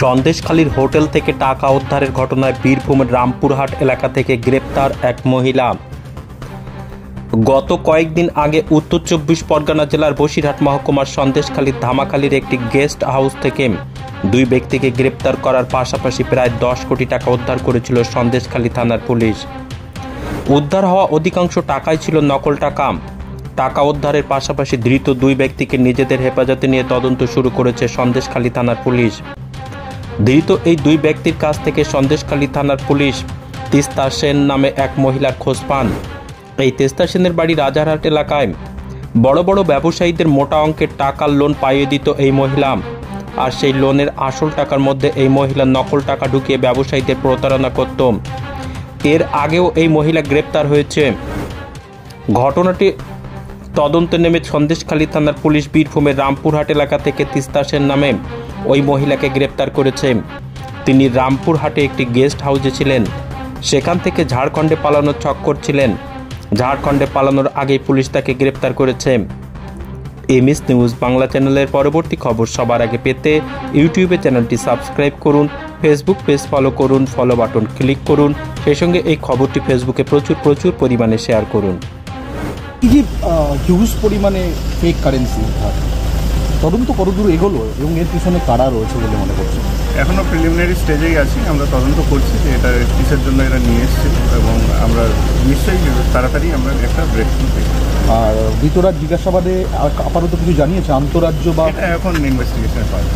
সন্দেশখালীর হোটেল থেকে টাকা উদ্ধারের ঘটনায় বীরভূমের রামপুরহাট এলাকা থেকে গ্রেপ্তার এক মহিলা। গত কয়েকদিন আগে উত্তর চব্বিশ পরগনা জেলার বসিরহাট মহকুমার সন্দেশখালীর ধামাখালীর একটি গেস্ট হাউস থেকে দুই ব্যক্তিকে গ্রেপ্তার করার পাশাপাশি প্রায় 10 কোটি টাকা উদ্ধার করেছিল সন্দেশখালী থানার পুলিশ। উদ্ধার হওয়া অধিকাংশ টাকাই ছিল নকল টাকা। টাকা উদ্ধারের পাশাপাশি ধৃত দুই ব্যক্তিকে নিজেদের হেফাজতে নিয়ে তদন্ত শুরু করেছে সন্দেশখালী থানার পুলিশ। ধৃত এই দুই ব্যক্তির কাছ থেকে সন্দেশখালী থানার পুলিশ তিস্তা সেন নামে এক মহিলার খোঁজ পান। এই তিস্তা সেনের বাড়ি রাজারহাট এলাকায়। বড় বড় ব্যবসায়ীদের মোটা অঙ্কের টাকার লোন পাইয়ে দিত এই মহিলা, আর সেই লোনের আসল টাকার মধ্যে এই মহিলা নকল টাকা ঢুকিয়ে ব্যবসায়ীদের প্রতারণা করত। এর আগেও এই মহিলা গ্রেপ্তার হয়েছে। ঘটনাটি তদন্তে নেমে সন্দেশখালী থানার পুলিশ বীরভূমের রামপুরহাট এলাকা থেকে তিস্তা সেন নামে ওই মহিলাকে গ্রেপ্তার করেছে। তিনি রামপুরহাটে একটি গেস্ট হাউসে ছিলেন। সেখান থেকে ঝাড়খণ্ডে পালানোর ছক করছিলেন। ঝাড়খণ্ডে পালানোর আগেই পুলিশ তাকে গ্রেপ্তার করেছে। এমএস নিউজ বাংলা চ্যানেলের পরবর্তী খবর সবার আগে পেতে ইউটিউবে চ্যানেলটি সাবস্ক্রাইব করুন, ফেসবুক পেজ ফলো করুন, ফলো বাটন ক্লিক করুন। সেই সঙ্গে এই খবরটি ফেসবুকে প্রচুর পরিমাণে শেয়ার করুন। হিউজ পরিমাণে ফেক কারেন্সি তদন্ত কতদূর এগোলো এবং এর পিছনে কারা রয়েছে বলে মনে করছে? এখনও প্রিলিমিনারি স্টেজেই আছি। আমরা তদন্ত করছি যে এটা কিসের জন্য এরা নিয়ে এসছে, এবং আমরা নিশ্চয়ই তাড়াতাড়ি আমরা একটা ব্রেক থ্রু পেয়ে। আর ভিতরার জিজ্ঞাসাবাদে আপাতত কিছু জানিয়েছে আন্তরাজ্য বা এখন ইনভেস্টিগেশনের পার্ট।